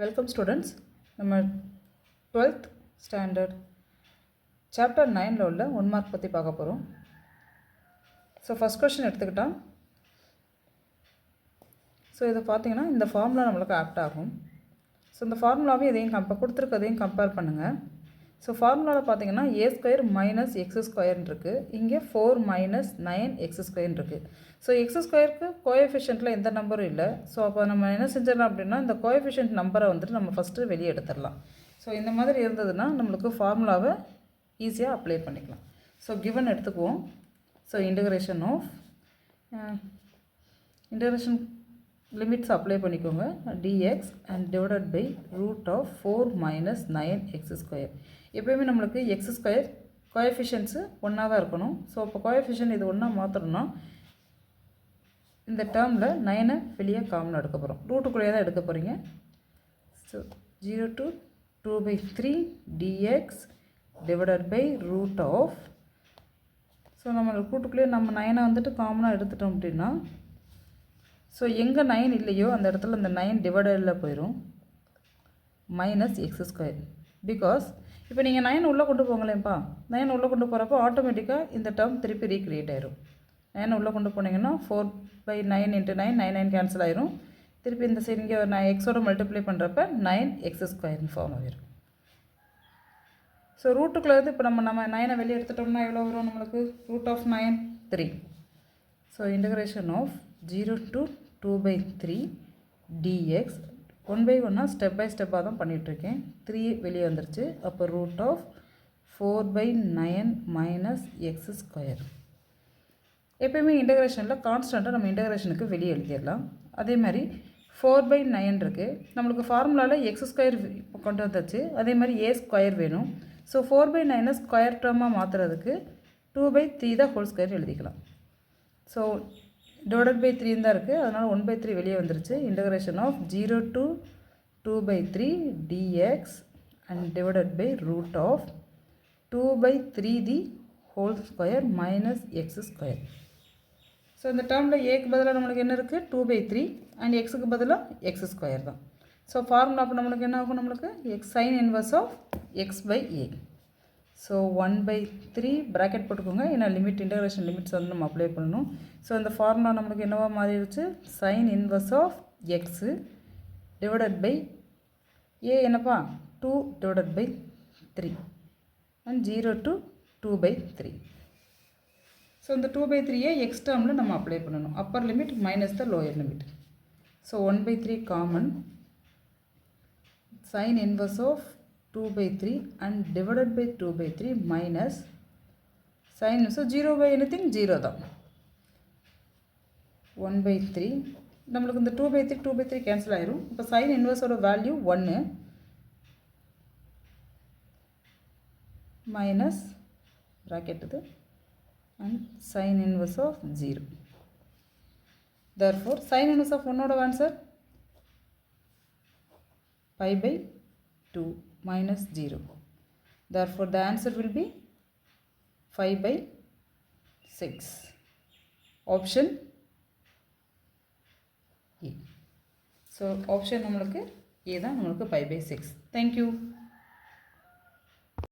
Welcome students. நம்ம 12th standard chapter 9ல உள்ள 1 mark பற்றி பார்க்க போகிறோம். ஸோ ஃபஸ்ட் கொஸ்டின் எடுத்துக்கிட்டால் இதை பார்த்தீங்கன்னா இந்த ஃபார்முலா நம்மளுக்கு ஆப்ட் ஆகும். ஸோ இந்த ஃபார்முலாவே இதையும் கொடுத்துருக்கதையும் கம்பேர் பண்ணுங்கள். ஸோ ஃபார்முலாவில் பார்த்தீங்கன்னா ஏ ஸ்கொயர் மைனஸ் எக்ஸ் ஸ்கொயர்னு இருக்குது. இங்கே 4 மைனஸ் 9 எக்ஸ் ஸ்கொயர்னு இருக்குது. ஸோ எக்ஸ் ஸ்கொயருக்கு கோஎஃபிஷியண்ட்டில் எந்த நம்பரும் இல்லை. ஸோ அப்போ நம்ம என்ன செஞ்சிடலாம் அப்படின்னா இந்த கோஎஃபிஷியன்ட் நம்பரை வந்துட்டு நம்ம ஃபஸ்ட்டு வெளியே எடுத்துடலாம். ஸோ இந்த மாதிரி இருந்ததுன்னா நம்மளுக்கு ஃபார்முலாவை ஈஸியாக அப்ளை பண்ணிக்கலாம். ஸோ கிவன் எடுத்துக்குவோம். ஸோ இன்டகிரேஷன் லிமிட்ஸ் அப்ளை பண்ணிக்கோங்க. dx and divided by root of 4 minus 9 x square. எப்போயுமே நம்மளுக்கு எக்ஸ் ஸ்கொயர் கோஎஃபிஷியன்ஸு ஒன்றா தான் இருக்கணும். ஸோ அப்போ கோஎஃபிஷியன்ட் இது ஒன்றா மாற்றணும்னா இந்த டேர்மில் 9 வெளியே காமன் எடுக்க போகிறோம். ரூட்டுக்குள்ளேயே தான் எடுக்க போகிறீங்க. So 0 to 2/3 dx divided by root of. So நம்ம ரூட்டுக்குள்ளேயே நம்ம 9 வந்துட்டு காமனாக எடுத்துட்டோம் அப்படின்னா ஸோ எங்கே 9 இல்லையோ அந்த இடத்துல இந்த 9 டிவைடரில் போயிடும் மைனஸ் எக்ஸ் ஸ்கொயர். பிகாஸ் இப்போ நீங்கள் 9 உள்ளே கொண்டு போங்களேன்ப்பா, 9 உள்ளே கொண்டு போகிறப்போ ஆட்டோமேட்டிக்காக இந்த டேர்ம் திருப்பி ரீக்ரியேட் ஆயிரும். 9 உள்ளே கொண்டு போனீங்கன்னா 4/9 × 9 9 கேன்சல் ஆயிரும். திருப்பி இந்த சைடு இங்கே நான் எக்ஸோட மல்டிப்ளை பண்ணுறப்ப 9x ஸ்கொயர்னு ஃபார்ம் ஆகிரும். ஸோ ரூட்டுக்குள்ளே இப்போ நம்ம 9 வெளியே எடுத்துட்டோம்னா எவ்வளோ வரும் நம்மளுக்கு? Root of 9 3. So integration of 0 to 2/3 dx 1/1 step by ஸ்டெப்பாக தான் பண்ணிகிட்ருக்கேன். 3 வெளியே வந்துருச்சு. அப்போ root of 4/9 minus x square. எப்போயுமே இன்டகிரேஷனில் கான்ஸ்டண்ட்டாக நம்ம இன்டகிரேஷனுக்கு வெளியே எழுதிடலாம். அதே மாதிரி 4/9 இருக்குது. நம்மளுக்கு ஃபார்முலாவில் எக்ஸ் ஸ்கொயர் கொண்டு வந்தாச்சு. அதே மாதிரி ஏ ஸ்கொயர் வேணும். ஸோ 4/9 ஸ்கொயர் டேர்மாக மாற்றுறதுக்கு 2/3 தான் ஹோல் ஸ்கொயர் எழுதிக்கலாம். ஸோ டிவைடட் பை 3 தான் இருக்குது. அதனால் 1/3 வெளியே வந்துருச்சு. Integration of 0 to 2/3 dx and divided by root of 2/3 the whole square minus x square. So இந்த டேர்மில் ஏக்கு பதிலாக நம்மளுக்கு என்ன இருக்குது? 2/3 அண்ட் எக்ஸுக்கு பதிலாக எக்ஸ் ஸ்கொயர் தான். ஸோ ஃபார்முலா அப்போ நம்மளுக்கு என்ன ஆகும்? நம்மளுக்கு x sine inverse of x/a. So 1/3 bracket போட்டுக்கோங்க. ஏன்னா இன்டகிரேஷன் லிமிட்ஸ் வந்து நம்ம அப்ளை பண்ணணும். ஸோ இந்த ஃபார்முலா நம்மளுக்கு என்னவா மாறிடுச்சு? Sine inverse of x divided by a என்னப்பா? 2 divided by 3 and 0 to 2/3. So இந்த 2/3 எக்ஸ் டேர்மில் நம்ம அப்ளை பண்ணணும். Upper limit minus the lower limit. So 1/3 common. Sine inverse of 2/3 and divided by 2/3 minus sin. So 0/anything 0 தான். 1/3 நம்மளுக்கு இந்த 2/3 cancel ஆயிரும். இப்போ sin இன்வர்ஸோட வேல்யூ 1 மைனஸ் ப்ராக்கெட் இது and sin inverse of 0. Therefore sin inverse of 1 ஓட answer π/2 minus 0. Therefore the answer will be 5/6. Option A. So option நம்மளுக்கு A தான் நம்மளுக்கு 5/6. Thank you.